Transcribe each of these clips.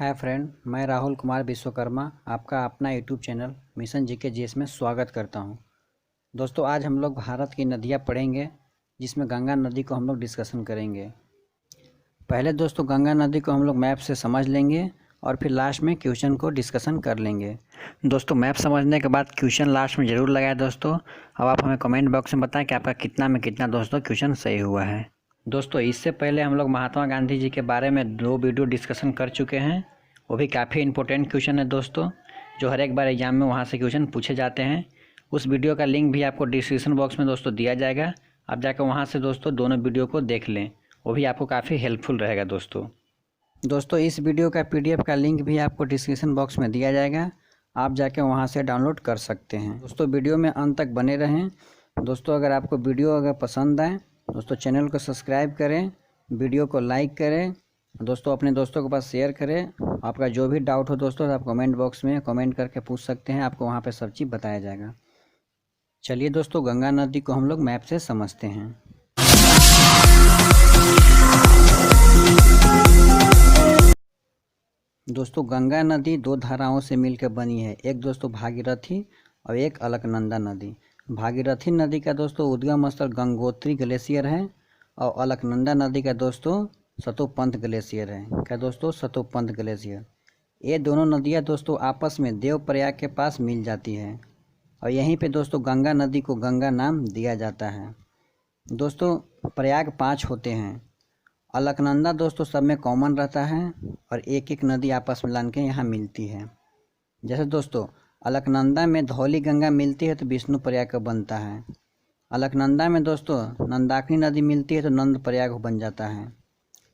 Hi friend, मैं राहुल कुमार विश्वकर्मा आपका अपना YouTube channel mission GK GS में स्वागत करता हूं। दोस्तों, आज हम लोग भारत की नदियां पढ़ेंगे, जिसमें गंगा नदी को हम लोग डिस्कशन करेंगे। पहले दोस्तों गंगा नदी को हम लोग मैप से समझ लेंगे और फिर लास्ट में क्वेश्चन को डिस्कशन कर लेंगे। दोस्तों, मैप समझने के बाद क्वेश्चन लास्ट में ज़रूर लगाए दोस्तों। अब आप हमें कमेंट बॉक्स में बताएं कि आपका कितना में कितना दोस्तों क्वेश्चन सही हुआ है। दोस्तों, इससे पहले हम लोग महात्मा गांधी जी के बारे में 2 वीडियो डिस्कशन कर चुके हैं। वो भी काफ़ी इंपॉर्टेंट क्वेश्चन है दोस्तों, जो हर एक बार एग्जाम में वहाँ से क्वेश्चन पूछे जाते हैं। उस वीडियो का लिंक भी आपको डिस्क्रिप्शन बॉक्स में दोस्तों दिया जाएगा। आप जाकर वहाँ से दोस्तों दोनों वीडियो को देख लें, वो भी आपको काफ़ी हेल्पफुल रहेगा दोस्तों इस वीडियो का PDF का लिंक भी आपको डिस्क्रिप्शन बॉक्स में दिया जाएगा। आप जाके वहाँ से डाउनलोड कर सकते हैं। दोस्तों, वीडियो में अंत तक बने रहें। दोस्तों, अगर आपको वीडियो पसंद आए दोस्तों, चैनल को सब्सक्राइब करें, वीडियो को लाइक करें, दोस्तों अपने दोस्तों के पास शेयर करें। आपका जो भी डाउट हो दोस्तों, आप कमेंट बॉक्स में कमेंट करके पूछ सकते हैं। आपको वहाँ पे सब चीज़ बताया जाएगा। चलिए दोस्तों, गंगा नदी को हम लोग मैप से समझते हैं। दोस्तों, गंगा नदी 2 धाराओं से मिलकर बनी है। एक दोस्तों भागीरथी और एक अलकनंदा नदी। भागीरथी नदी का दोस्तों उद्गम स्थल गंगोत्री ग्लेशियर है और अलकनंदा नदी का दोस्तों सतोपंथ ग्लेशियर है। क्या दोस्तों? सतोपंथ ग्लेशियर। ये दोनों नदियाँ दोस्तों आपस में देवप्रयाग के पास मिल जाती है और यहीं पे दोस्तों गंगा नदी को गंगा नाम दिया जाता है। दोस्तों, प्रयाग 5 होते हैं। अलकनंदा दोस्तों सब में कॉमन रहता है और एक एक नदी आपस में लान के यहाँ मिलती है। जैसे दोस्तों अलकनंदा में धौली गंगा मिलती है तो विष्णु प्रयाग का बनता है। अलकनंदा में दोस्तों नंदाकिनी नदी मिलती है तो नंद प्रयाग बन जाता है।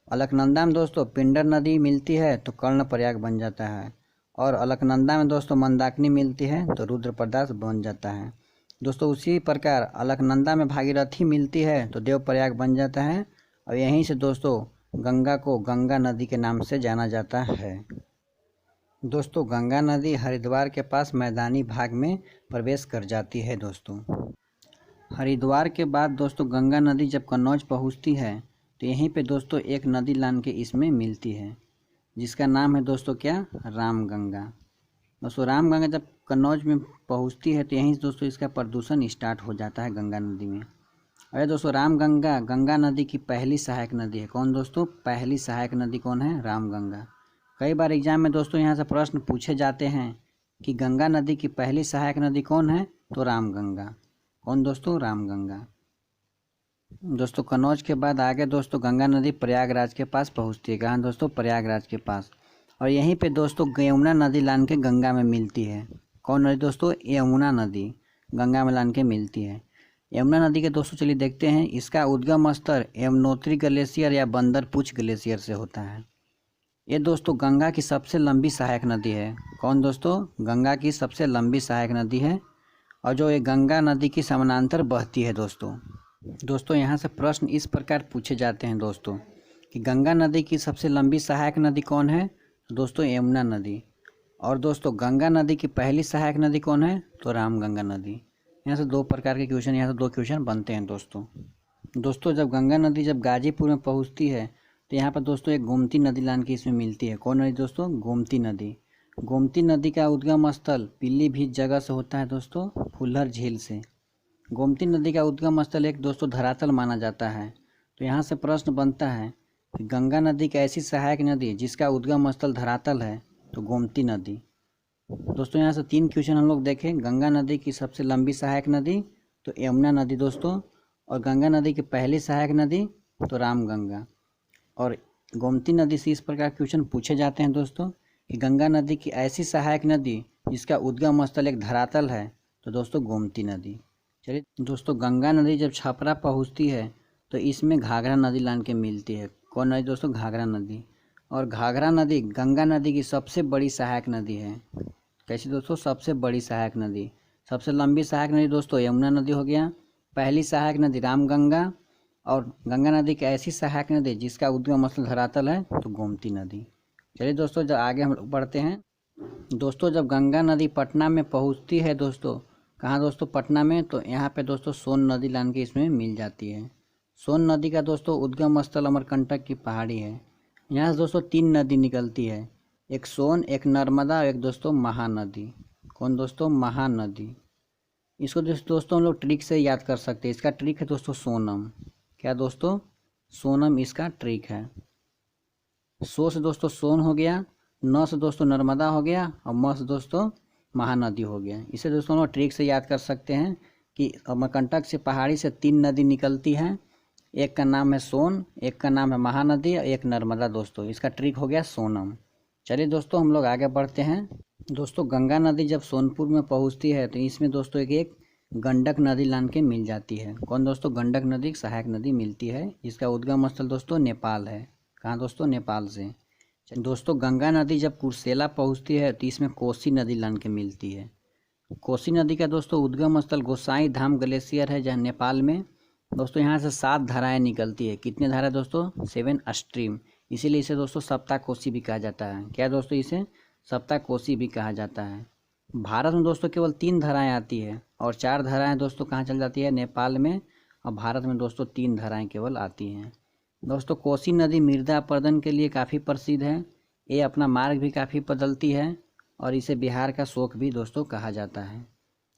अलकनंदा में दोस्तों पिंडर नदी मिलती है तो कर्ण प्रयाग बन जाता है। और अलकनंदा में दोस्तों मंदाकिनी मिलती है तो रुद्रप्रयाग बन जाता है। दोस्तों, उसी प्रकार अलकनंदा में भागीरथी मिलती है तो देव प्रयाग बन जाता है और यहीं से दोस्तों गंगा को गंगा नदी के नाम से जाना जाता है। दोस्तों, गंगा नदी हरिद्वार के पास मैदानी भाग में प्रवेश कर जाती है। दोस्तों, हरिद्वार के बाद दोस्तों गंगा नदी जब कन्नौज पहुंचती है तो यहीं पे दोस्तों एक नदी लान के इसमें मिलती है, जिसका नाम है दोस्तों क्या? रामगंगा। दोस्तों, रामगंगा जब कन्नौज में पहुंचती है तो यहीं से दोस्तों इसका प्रदूषण स्टार्ट हो जाता है गंगा नदी में। अरे दोस्तों, रामगंगा गंगा नदी की पहली सहायक नदी है। कौन दोस्तों? पहली सहायक नदी कौन है? रामगंगा। कई बार एग्जाम में दोस्तों यहाँ से प्रश्न पूछे जाते हैं कि गंगा नदी की पहली सहायक नदी कौन है? तो रामगंगा। कौन दोस्तों? रामगंगा। दोस्तों, कन्नौज के बाद आगे दोस्तों गंगा नदी प्रयागराज के पास पहुँचती है। कहाँ दोस्तों? प्रयागराज के पास। और यहीं पे दोस्तों यमुना नदी लान के गंगा में मिलती है। कौन नदी दोस्तों? यमुना नदी गंगा में लान के मिलती है। यमुना नदी के दोस्तों चलिए देखते हैं, इसका उद्गम स्थल यमुनोत्री ग्लेशियर या बंदरपूछ ग्लेशियर से होता है। ये दोस्तों गंगा की सबसे लंबी सहायक नदी है। कौन दोस्तों? गंगा की सबसे लंबी सहायक नदी है और जो ये गंगा नदी की समानांतर बहती है। दोस्तों यहाँ से प्रश्न इस प्रकार पूछे जाते हैं दोस्तों कि गंगा नदी की सबसे लंबी सहायक नदी कौन है? तो दोस्तों यमुना नदी। और दोस्तों गंगा नदी की पहली सहायक नदी कौन है? तो रामगंगा नदी। यहाँ से 2 प्रकार के क्वेश्चन, यहाँ से 2 क्वेश्चन बनते हैं दोस्तों जब गंगा नदी जब गाजीपुर में पहुँचती है तो यहाँ पर दोस्तों एक गोमती नदी लान की इसमें मिलती है। कौन नदी दोस्तों? गोमती नदी। गोमती नदी का उद्गम स्थल पीलीभीत जगह से होता है दोस्तों, फुल्लर झील से। गोमती नदी का उद्गम स्थल एक दोस्तों धरातल माना जाता है। तो यहाँ से प्रश्न बनता है कि गंगा नदी की ऐसी सहायक नदी जिसका उद्गम स्थल धरातल है तो गोमती नदी। दोस्तों यहाँ से 3 क्वेश्चन हम लोग देखें। गंगा नदी की सबसे लंबी सहायक नदी तो यमुना नदी दोस्तों, और गंगा नदी की पहली सहायक नदी तो रामगंगा। और गोमती नदी से इस प्रकार क्वेश्चन पूछे जाते हैं दोस्तों कि गंगा नदी की ऐसी सहायक नदी जिसका उद्गम स्थल एक धरातल है तो दोस्तों गोमती नदी। चलिए दोस्तों, गंगा नदी जब छपरा पहुँचती है तो इसमें घाघरा नदी लान के मिलती है। कौन नदी दोस्तों? घाघरा नदी। और घाघरा नदी गंगा नदी की सबसे बड़ी सहायक नदी है। कैसी दोस्तों? सबसे बड़ी सहायक नदी। सबसे लंबी सहायक नदी दोस्तों यमुना नदी हो गया, पहली सहायक नदी रामगंगा, और गंगा नदी की ऐसी सहायक नदी जिसका उद्गम स्थल धरातल है तो गोमती नदी। चलिए दोस्तों, जब आगे हम लोग बढ़ते हैं दोस्तों, जब गंगा नदी पटना में पहुँचती है दोस्तों, कहाँ दोस्तों? पटना में। तो यहाँ पे दोस्तों सोन नदी लान के इसमें मिल जाती है। सोन नदी का दोस्तों उद्गम स्थल अमरकंटक की पहाड़ी है। यहाँ से दोस्तों 3 नदी निकलती है। एक सोन, एक नर्मदा और एक दोस्तों महानदी। कौन दोस्तों? महानदी। इसको दोस्तों हम लोग ट्रिक से याद कर सकते हैं। इसका ट्रिक है दोस्तों सोनम। क्या दोस्तों? सोनम इसका ट्रिक है। सो से दोस्तों सोन हो गया, न से दोस्तों नर्मदा हो गया और म से दोस्तों महानदी हो गया। इसे दोस्तों हम लोग ट्रिक से याद कर सकते हैं कि अमरकंटक से पहाड़ी से 3 नदी निकलती है। एक का नाम है सोन, एक का नाम है महानदी और एक नर्मदा। दोस्तों इसका ट्रिक हो गया सोनम। चलिए दोस्तों हम लोग आगे बढ़ते हैं। दोस्तों गंगा नदी जब सोनपुर में पहुंचती है तो इसमें दोस्तों एक गंडक नदी लान के मिल जाती है। कौन दोस्तों? गंडक नदी सहायक नदी मिलती है। इसका उद्गम स्थल दोस्तों नेपाल है। कहाँ दोस्तों? नेपाल से। दोस्तों गंगा नदी जब कुर्सेला पहुंचती है तो इसमें कोसी नदी लान के मिलती है। कोसी नदी का दोस्तों उद्गम स्थल गोसाई धाम ग्लेशियर है जहाँ नेपाल में। दोस्तों यहाँ से 7 धाराएं निकलती है। कितने धारा दोस्तों? 7 स्ट्रीम। इसीलिए इसे दोस्तों सप्ता कोसी भी कहा जाता है। क्या दोस्तों? इसे सप्ता कोसी भी कहा जाता है। भारत में दोस्तों केवल 3 धाराएं आती है और 4 धाराएं दोस्तों कहाँ चल जाती है? नेपाल में। और भारत में दोस्तों 3 धाराएं केवल आती हैं। दोस्तों कोसी नदी मृदा अपरदन के लिए काफ़ी प्रसिद्ध है। ये अपना मार्ग भी काफ़ी बदलती है और इसे बिहार का शोक भी दोस्तों कहा जाता है।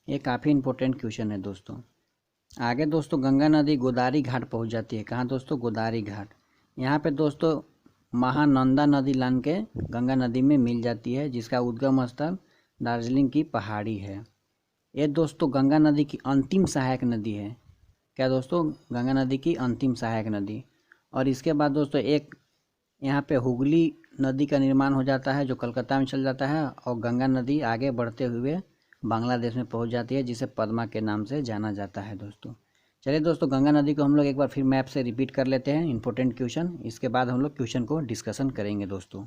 ये काफ़ी इंपॉर्टेंट क्वेश्चन है दोस्तों। आगे दोस्तों गंगा नदी गोदावरी घाट पहुंच जाती है। कहाँ दोस्तों? गोदावरी घाट। यहाँ पे दोस्तों महानंदा नदी लान के गंगा नदी में मिल जाती है जिसका उद्गम स्थल दार्जिलिंग की पहाड़ी है। ये दोस्तों गंगा नदी की अंतिम सहायक नदी है। क्या दोस्तों? गंगा नदी की अंतिम सहायक नदी। और इसके बाद दोस्तों एक यहाँ पे हुगली नदी का निर्माण हो जाता है जो कलकत्ता में चल जाता है और गंगा नदी आगे बढ़ते हुए बांग्लादेश में पहुँच जाती है जिसे पद्मा के नाम से जाना जाता है दोस्तों। चलिए दोस्तों गंगा नदी को हम लोग एक बार फिर मैप से रिपीट कर लेते हैं इंपॉर्टेंट क्वेश्चन। इसके बाद हम लोग क्वेश्चन को डिस्कशन करेंगे दोस्तों।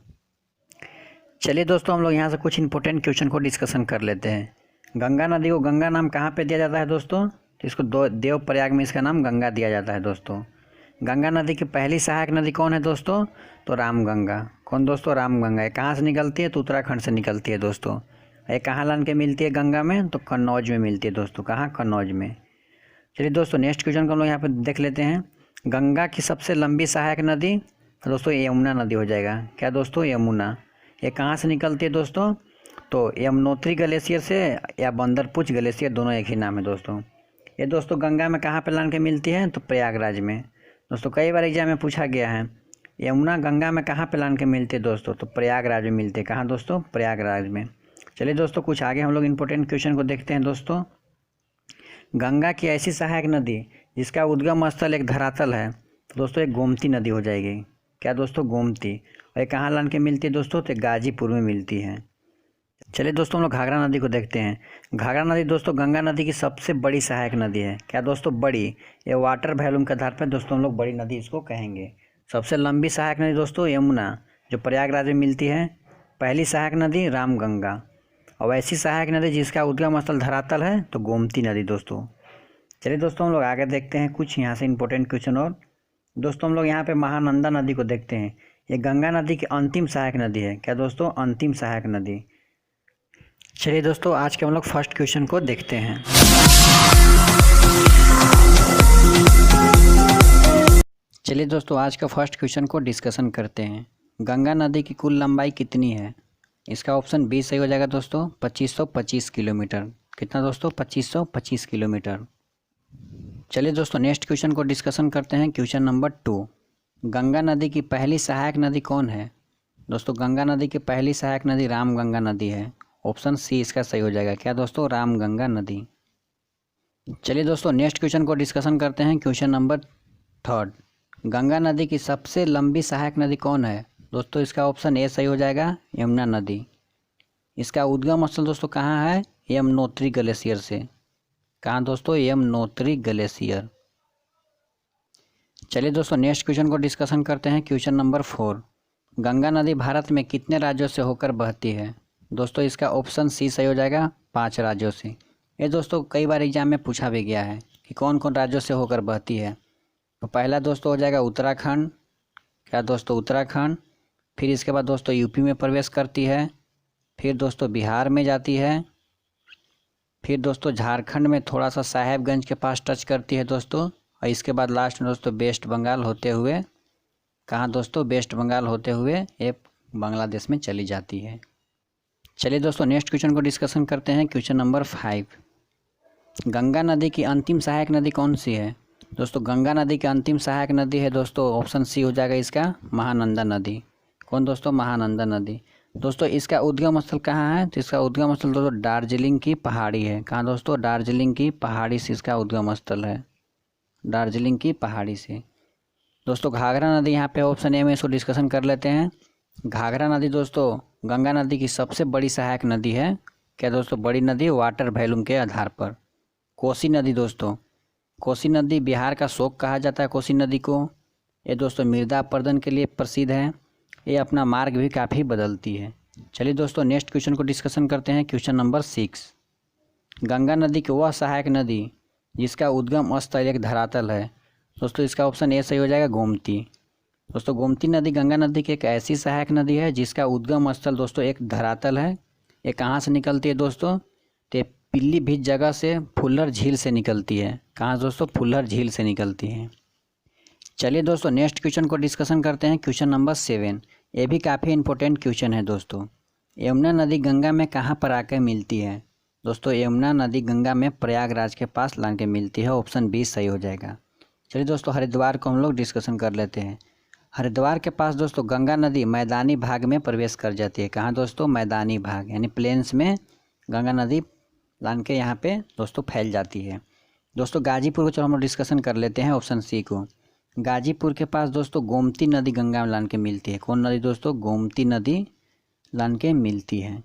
चलिए दोस्तों हम लोग यहाँ से कुछ इंपॉर्टेंट क्वेश्चन को डिस्कशन कर लेते हैं। गंगा नदी को गंगा नाम कहाँ पे दिया जाता है दोस्तों? तो इसको देवप्रयाग में इसका नाम गंगा दिया जाता है दोस्तों। गंगा नदी की पहली सहायक नदी कौन है दोस्तों? तो रामगंगा। कौन दोस्तों? रामगंगा। ये कहाँ से निकलती है? तो उत्तराखंड से निकलती है दोस्तों। ये कहाँ लान के मिलती है गंगा में? तो कन्नौज में मिलती है दोस्तों। कहाँ? कन्नौज में। चलिए दोस्तों नेक्स्ट क्वेश्चन को हम लोग यहाँ पे देख लेते हैं। गंगा की सबसे लंबी सहायक नदी तो दोस्तों यमुना नदी हो जाएगा। क्या दोस्तों? यमुना। ये कहाँ से निकलती है दोस्तों? तो यमुनोत्री ग्लेशियर से या बंदरपुच ग्लेशियर, दोनों एक ही नाम है दोस्तों। ये दोस्तों गंगा में कहाँ पे लान के मिलती है? तो प्रयागराज में। दोस्तों कई बार एग्जाम में पूछा गया है यमुना गंगा में कहाँ पे लान के मिलते हैं दोस्तों? तो प्रयागराज में मिलते हैं। कहाँ दोस्तों? प्रयागराज में। चलिए दोस्तों कुछ आगे हम लोग इंपॉर्टेंट क्वेश्चन को देखते हैं दोस्तों। गंगा की ऐसी सहायक नदी जिसका उद्गम स्थल एक धरातल है तो दोस्तों एक गोमती नदी हो जाएगी। क्या दोस्तों? गोमती। और ये कहाँ लान के मिलती है दोस्तों? तो गाजीपुर में मिलती है। चलिए दोस्तों हम लोग घाघरा नदी को देखते हैं। घाघरा नदी दोस्तों गंगा नदी की सबसे बड़ी सहायक नदी है। क्या दोस्तों? बड़ी। ये वाटर वॉल्यूम के आधार पर दोस्तों हम लोग बड़ी नदी इसको कहेंगे। सबसे लंबी सहायक नदी दोस्तों यमुना जो प्रयागराज में मिलती है। पहली सहायक नदी रामगंगा। और ऐसी सहायक नदी जिसका उद्गम स्थल धरातल है तो गोमती नदी दोस्तों। चलिए दोस्तों हम लोग आगे देखते हैं कुछ यहाँ से इंपॉर्टेंट क्वेश्चन। और दोस्तों हम लोग यहाँ पे महानंदा नदी को देखते हैं। ये गंगा नदी की अंतिम सहायक नदी है। क्या दोस्तों? अंतिम सहायक नदी। चलिए दोस्तों आज के हम लोग फर्स्ट क्वेश्चन को देखते हैं। चलिए दोस्तों आज का फर्स्ट क्वेश्चन को डिस्कशन करते हैं। गंगा नदी की कुल लंबाई कितनी है? इसका ऑप्शन बी सही हो जाएगा दोस्तों 2525 किलोमीटर। कितना दोस्तों? 2525 किलोमीटर। चलिए दोस्तों नेक्स्ट क्वेश्चन को डिस्कशन करते हैं। Question number 2। गंगा नदी की पहली सहायक नदी कौन है? दोस्तों गंगा नदी की पहली सहायक नदी रामगंगा नदी है। ऑप्शन सी इसका सही हो जाएगा। क्या दोस्तों? रामगंगा नदी। चलिए दोस्तों नेक्स्ट क्वेश्चन को डिस्कशन करते हैं। Question number 3। गंगा नदी की सबसे लंबी सहायक नदी कौन है? दोस्तों इसका ऑप्शन ए सही हो जाएगा यमुना नदी। इसका उद्गम स्थल दोस्तों कहाँ है? यमुनोत्री ग्लेशियर से। कहाँ दोस्तों? यमुनोत्री ग्लेशियर। चलिए दोस्तों नेक्स्ट क्वेश्चन को डिस्कशन करते हैं। Question number 4। गंगा नदी भारत में कितने राज्यों से होकर बहती है? दोस्तों इसका ऑप्शन सी सही हो जाएगा 5 राज्यों से। ये दोस्तों कई बार एग्जाम में पूछा भी गया है कि कौन कौन राज्यों से होकर बहती है। तो पहला दोस्तों हो जाएगा उत्तराखंड। क्या दोस्तों? उत्तराखंड। फिर इसके बाद दोस्तों यूपी में प्रवेश करती है। फिर दोस्तों बिहार में जाती है। फिर दोस्तों झारखंड में थोड़ा सा साहेबगंज के पास टच करती है दोस्तों। और इसके बाद लास्ट में दोस्तों वेस्ट बंगाल होते हुए, कहाँ दोस्तों? वेस्ट बंगाल होते हुए ये बांग्लादेश में चली जाती है। चलिए दोस्तों नेक्स्ट क्वेश्चन को डिस्कशन करते हैं। क्वेश्चन नंबर 5, गंगा नदी की अंतिम सहायक नदी कौन सी है? दोस्तों गंगा नदी की अंतिम सहायक नदी है दोस्तों, ऑप्शन सी हो जाएगा इसका, महानंदा नदी। कौन दोस्तों? महानंदा नदी। दोस्तों इसका उद्गम स्थल कहाँ है? तो इसका उद्गम स्थल दोस्तों दार्जिलिंग की पहाड़ी है। कहाँ दोस्तों? दार्जिलिंग की पहाड़ी से इसका उद्गम स्थल है, दार्जिलिंग की पहाड़ी से। दोस्तों घाघरा नदी यहाँ पे ऑप्शन ए में इसको डिस्कशन कर लेते हैं। घाघरा नदी दोस्तों गंगा नदी की सबसे बड़ी सहायक नदी है। क्या दोस्तों? बड़ी नदी वाटर वॉल्यूम के आधार पर। कोसी नदी दोस्तों, कोसी नदी बिहार का शोक कहा जाता है कोसी नदी को। ये दोस्तों मृदा अपरदन के लिए प्रसिद्ध है। ये अपना मार्ग भी काफ़ी बदलती है। चलिए दोस्तों नेक्स्ट क्वेश्चन को डिस्कशन करते हैं। क्वेश्चन नंबर 6, गंगा नदी की वह सहायक नदी जिसका उद्गम स्थल एक धरातल है। दोस्तों इसका ऑप्शन ए सही हो जाएगा, गोमती। दोस्तों गोमती नदी गंगा नदी की एक ऐसी सहायक नदी है जिसका उद्गम स्थल दोस्तों एक धरातल है। ये कहाँ से निकलती है दोस्तों? तो पीलीभीत जगह से फुल्लर झील से निकलती है। कहाँ दोस्तों? फुल्लर झील से निकलती है। चलिए दोस्तों नेक्स्ट क्वेश्चन को डिस्कशन करते हैं। क्वेश्चन नंबर 7, ये भी काफ़ी इंपॉर्टेंट क्वेश्चन है दोस्तों। यमुना नदी गंगा में कहाँ पर आकर मिलती है? दोस्तों यमुना नदी गंगा में प्रयागराज के पास ला के मिलती है। ऑप्शन बी सही हो जाएगा। चलिए दोस्तों हरिद्वार को हम लोग डिस्कशन कर लेते हैं। हरिद्वार के पास दोस्तों गंगा नदी मैदानी भाग में प्रवेश कर जाती है। कहाँ दोस्तों? मैदानी भाग यानी प्लेन्स में गंगा नदी लान के यहाँ पे दोस्तों फैल जाती है। दोस्तों गाजीपुर को चलो हम लोग डिस्कशन कर लेते हैं, ऑप्शन सी को। गाजीपुर के पास दोस्तों गोमती नदी गंगा में लान के मिलती है। कौन नदी दोस्तों? गोमती नदी लान के मिलती है।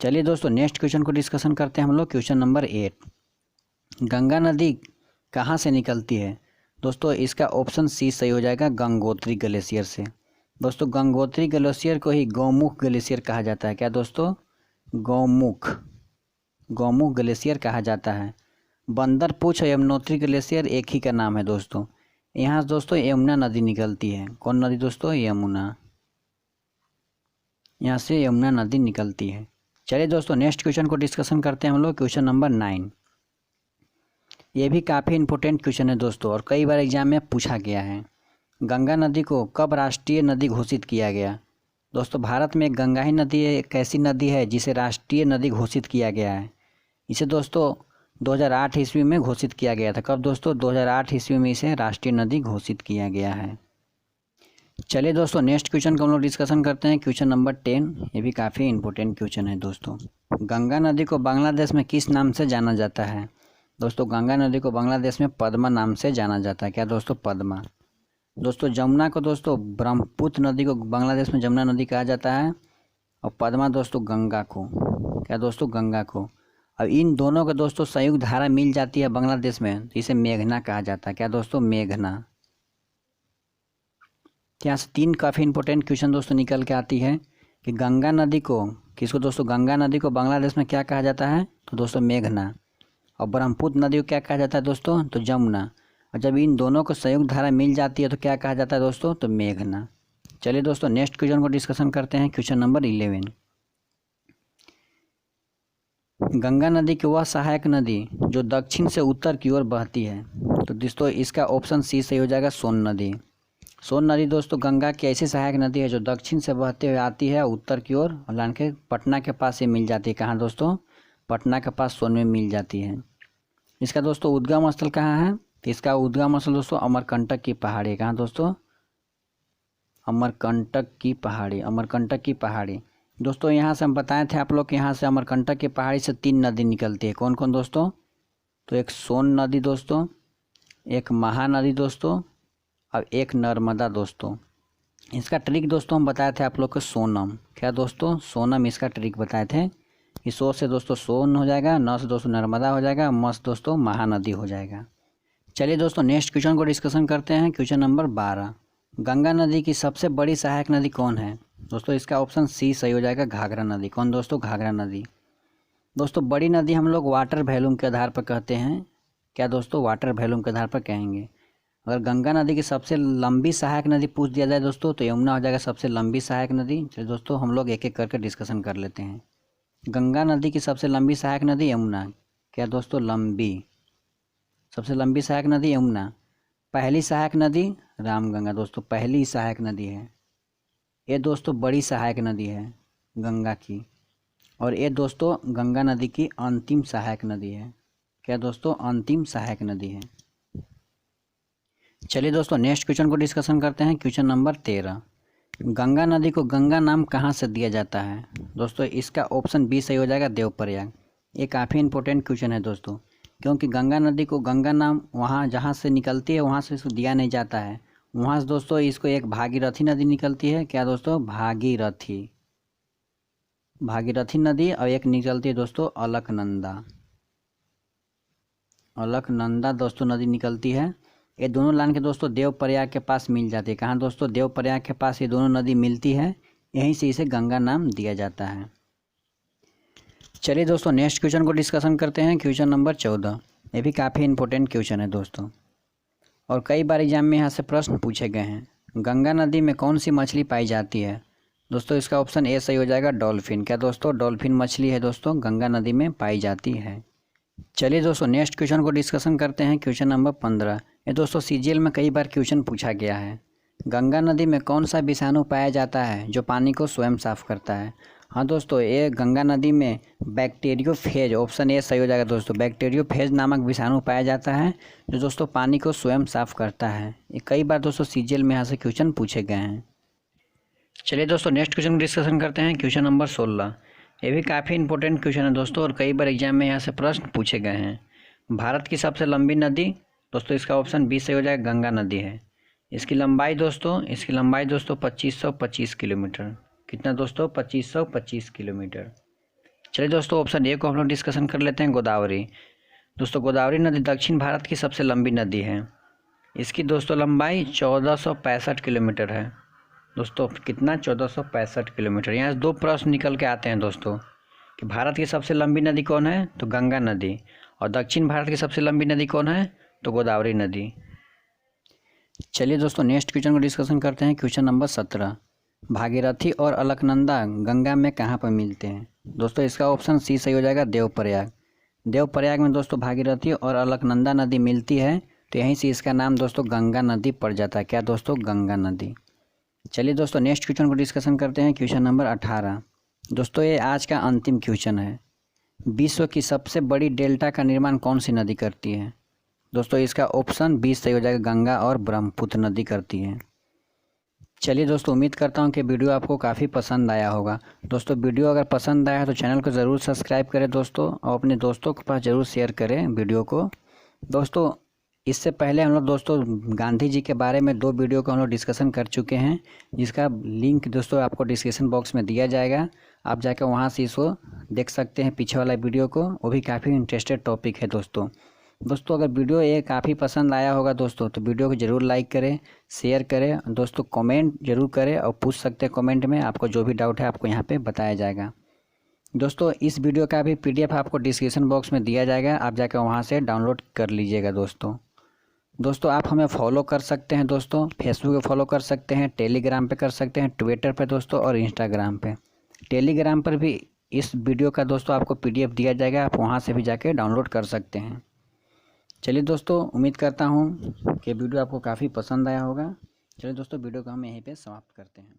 चलिए दोस्तों नेक्स्ट क्वेश्चन को डिस्कशन करते हैं हम लोग। क्वेश्चन नंबर 8, गंगा नदी कहाँ से निकलती है? दोस्तों इसका ऑप्शन सी सही हो जाएगा, गंगोत्री ग्लेशियर से। दोस्तों गंगोत्री ग्लेशियर को ही गौमुख ग्लेशियर कहा जाता है। क्या दोस्तों? गौमुख ग्लेशियर कहा जाता है। बंदरपूछ और यमुनोत्री ग्लेशियर एक ही का नाम है दोस्तों। यहाँ दोस्तों यमुना नदी निकलती है। कौन नदी दोस्तों? यमुना। यहाँ से यमुना नदी निकलती है। चलिए दोस्तों नेक्स्ट क्वेश्चन को डिस्कशन करते हैं हम लोग। क्वेश्चन नंबर 9, ये भी काफ़ी इंपॉर्टेंट क्वेश्चन है दोस्तों और कई बार एग्जाम में पूछा गया है। गंगा नदी को कब राष्ट्रीय नदी घोषित किया गया? दोस्तों भारत में गंगा ही नदी एक ऐसी नदी है जिसे राष्ट्रीय नदी घोषित किया गया है। इसे दोस्तों 2008 ईस्वी में घोषित किया गया था। कब दोस्तों? 2008 ईस्वी में इसे राष्ट्रीय नदी घोषित किया गया है। चलिए दोस्तों नेक्स्ट क्वेश्चन को हम लोग डिस्कशन करते हैं। क्वेश्चन नंबर 10, ये भी काफ़ी इंपॉर्टेंट क्वेश्चन है दोस्तों। गंगा नदी को बांग्लादेश में किस नाम से जाना जाता है? दोस्तों गंगा नदी को बांग्लादेश में पद्मा नाम से जाना जाता है। क्या दोस्तों? पद्मा। दोस्तों जमुना को दोस्तों ब्रह्मपुत्र नदी को बांग्लादेश में जमुना नदी कहा जाता है और पद्मा दोस्तों गंगा को। क्या दोस्तों? गंगा को। अब इन दोनों को दोस्तों संयुक्त धारा मिल जाती है बांग्लादेश में, तो इसे मेघना कहा जाता है। क्या दोस्तों? मेघना। यहाँ से 3 काफ़ी इंपॉर्टेंट क्वेश्चन दोस्तों निकल के आती है कि गंगा नदी को किसको दोस्तों? गंगा नदी को बांग्लादेश में क्या कहा जाता है? तो दोस्तों मेघना। और ब्रह्मपुत्र नदी को क्या कहा जाता है दोस्तों? तो जमुना। और जब इन दोनों को संयुक्त धारा मिल जाती है तो क्या कहा जाता है दोस्तों? तो मेघना। चलिए दोस्तों नेक्स्ट क्वेश्चन को डिस्कशन करते हैं। क्वेश्चन नंबर 11, गंगा नदी की वह सहायक नदी जो दक्षिण से उत्तर की ओर बहती है। तो दोस्तों इसका ऑप्शन सी सही हो जाएगा, सोन नदी। सोन नदी दोस्तों गंगा की ऐसी सहायक नदी है जो दक्षिण से बहते हुए आती है उत्तर की ओर और लान के पटना के पास ही मिल जाती है। कहाँ दोस्तों? पटना के पास सोन में मिल जाती है। इसका दोस्तों उद्गम स्थल कहाँ है? तो इसका उद्गम स्थल दोस्तों अमरकंटक की पहाड़ी। कहाँ दोस्तों? अमरकंटक की पहाड़ी। अमरकंटक की पहाड़ी दोस्तों यहाँ से हम बताए थे आप लोग, यहाँ से अमरकंटक की पहाड़ी से 3 नदी निकलती है। कौन कौन दोस्तों? तो एक सोन नदी दोस्तों, एक महानदी दोस्तों और एक नर्मदा दोस्तों। इसका ट्रिक दोस्तों हम बताए थे आप लोग को सोनम। क्या दोस्तों? सोनम इसका ट्रिक बताए थे कि सो से दोस्तों सोन हो जाएगा, न से दोस्तों नर्मदा हो जाएगा, मस दोस्तों महानदी हो जाएगा। चलिए दोस्तों नेक्स्ट क्वेश्चन को डिस्कशन करते हैं। क्वेश्चन नंबर 12, गंगा नदी की सबसे बड़ी सहायक नदी कौन है? दोस्तों इसका ऑप्शन सी सही हो जाएगा, घाघरा नदी। कौन दोस्तों? घाघरा नदी। दोस्तों बड़ी नदी हम लोग वाटर वॉल्यूम के आधार पर कहते हैं। क्या दोस्तों? वाटर वॉल्यूम के आधार पर कहेंगे। अगर गंगा नदी की सबसे लंबी सहायक नदी पूछ दिया जाए दोस्तों तो यमुना हो जाएगा सबसे लंबी सहायक नदी। चलिए दोस्तों हम लोग एक एक करके डिस्कशन कर लेते हैं। गंगा नदी की सबसे लंबी सहायक नदी यमुना। क्या दोस्तों? लंबी। सबसे लंबी सहायक नदी यमुना। पहली सहायक नदी रामगंगा दोस्तों, पहली सहायक नदी है। ये दोस्तों बड़ी सहायक नदी है गंगा की, और ये दोस्तों गंगा नदी की अंतिम सहायक नदी है। क्या दोस्तों? अंतिम सहायक नदी है। चलिए दोस्तों नेक्स्ट क्वेश्चन को डिस्कशन करते हैं। क्वेश्चन नंबर 13, गंगा नदी को गंगा नाम कहाँ से दिया जाता है? दोस्तों इसका ऑप्शन बी सही हो जाएगा, देवप्रयाग। ये काफ़ी इंपॉर्टेंट क्वेश्चन है दोस्तों, क्योंकि गंगा नदी को गंगा नाम वहाँ जहाँ से निकलती है वहाँ से इसको दिया नहीं जाता है। वहाँ से दोस्तों इसको एक भागीरथी नदी निकलती है। क्या दोस्तों? भागीरथी नदी, और एक निकलती है दोस्तों अलकनंदा। अलकनंदा दोस्तों नदी निकलती है। ये दोनों लाइन के दोस्तों देवप्रयाग के पास मिल जाती है। कहाँ दोस्तों? देवप्रयाग के पास ये दोनों नदी मिलती है, यहीं से इसे गंगा नाम दिया जाता है। चलिए दोस्तों नेक्स्ट क्वेश्चन को डिस्कशन करते हैं। क्वेश्चन नंबर 14, ये भी काफ़ी इंपॉर्टेंट क्वेश्चन है दोस्तों, और कई बार एग्जाम में यहाँ से प्रश्न पूछे गए हैं। गंगा नदी में कौन सी मछली पाई जाती है? दोस्तों इसका ऑप्शन ए सही हो जाएगा, डॉल्फिन। क्या दोस्तों? डॉल्फिन मछली है दोस्तों गंगा नदी में पाई जाती है। चलिए दोस्तों नेक्स्ट क्वेश्चन को डिस्कशन करते हैं। क्वेश्चन नंबर 15, ये दोस्तों सीजीएल में कई बार क्वेश्चन पूछा गया है। गंगा नदी में कौन सा विषाणु पाया जाता है जो पानी को स्वयं साफ करता है? हाँ दोस्तों, ये गंगा नदी में बैक्टीरियोफेज, ऑप्शन ए सही हो जाएगा दोस्तों। बैक्टीरियोफेज नामक विषाणु पाया जाता है जो दोस्तों पानी को स्वयं साफ करता है। ये कई बार दोस्तों सीजीएल में यहाँ से क्वेश्चन पूछे गए हैं। चलिए दोस्तों नेक्स्ट क्वेश्चन डिस्कशन करते हैं। क्वेश्चन नंबर 16, ये भी काफ़ी इंपॉर्टेंट क्वेश्चन है दोस्तों, और कई बार एग्जाम में यहाँ से प्रश्न पूछे गए हैं। भारत की सबसे लंबी नदी? दोस्तों इसका ऑप्शन बी सही हो जाएगा, गंगा नदी है। इसकी लंबाई दोस्तों 2525 किलोमीटर। कितना दोस्तों? 2525 किलोमीटर। चलिए दोस्तों ऑप्शन ए को हम लोग डिस्कशन कर लेते हैं, गोदावरी। दोस्तों गोदावरी नदी दक्षिण भारत की सबसे लंबी नदी है। इसकी दोस्तों लंबाई 1465 किलोमीटर है। दोस्तों कितना? 1465 किलोमीटर। यहाँ से दो प्रश्न निकल के आते हैं दोस्तों कि भारत की सबसे लंबी नदी कौन है? तो गंगा नदी। और दक्षिण भारत की सबसे लंबी नदी कौन है? तो गोदावरी नदी। चलिए दोस्तों नेक्स्ट क्वेश्चन को डिस्कशन करते हैं। क्वेश्चन नंबर 17, भागीरथी और अलकनंदा गंगा में कहाँ पर मिलते हैं? दोस्तों इसका ऑप्शन सी सही हो जाएगा, देवप्रयाग। देवप्रयाग में दोस्तों भागीरथी और अलकनंदा नदी मिलती है, तो यहीं से इसका नाम दोस्तों गंगा नदी पड़ जाता है। क्या दोस्तों? गंगा नदी। चलिए दोस्तों नेक्स्ट क्वेश्चन को डिस्कशन करते हैं। क्वेश्चन नंबर 18, दोस्तों ये आज का अंतिम क्वेश्चन है। विश्व की सबसे बड़ी डेल्टा का निर्माण कौन सी नदी करती है? दोस्तों इसका ऑप्शन बी सही हो जाएगा, गंगा और ब्रह्मपुत्र नदी करती है। चलिए दोस्तों उम्मीद करता हूँ कि वीडियो आपको काफ़ी पसंद आया होगा। दोस्तों वीडियो अगर पसंद आया है तो चैनल को ज़रूर सब्सक्राइब करें दोस्तों, और अपने दोस्तों के पास ज़रूर शेयर करें वीडियो को। दोस्तों इससे पहले हम लोग दोस्तों गांधी जी के बारे में 2 वीडियो को हम लोग डिस्कशन कर चुके हैं, जिसका लिंक दोस्तों आपको डिस्क्रिप्शन बॉक्स में दिया जाएगा। आप जाकर वहां से इसको देख सकते हैं, पीछे वाला वीडियो को। वो भी काफ़ी इंटरेस्टेड टॉपिक है दोस्तों। अगर वीडियो ये काफ़ी पसंद आया होगा दोस्तों तो वीडियो को ज़रूर लाइक करें, शेयर करें दोस्तों, कमेंट जरूर करें, और पूछ सकते हैं कमेंट में। आपको जो भी डाउट है आपको यहाँ पर बताया जाएगा। दोस्तों इस वीडियो का भी PDF आपको डिस्क्रिप्शन बॉक्स में दिया जाएगा, आप जाकर वहाँ से डाउनलोड कर लीजिएगा दोस्तों आप हमें फॉलो कर सकते हैं दोस्तों, फेसबुक पे फॉलो कर सकते हैं, टेलीग्राम पे कर सकते हैं, ट्विटर पे दोस्तों, और इंस्टाग्राम पे। टेलीग्राम पर भी इस वीडियो का दोस्तों आपको PDF दिया जाएगा, आप वहां से भी जाके डाउनलोड कर सकते हैं। चलिए दोस्तों उम्मीद करता हूं कि वीडियो आपको काफ़ी पसंद आया होगा। चलिए दोस्तों वीडियो को हम यहीं पे समाप्त करते हैं।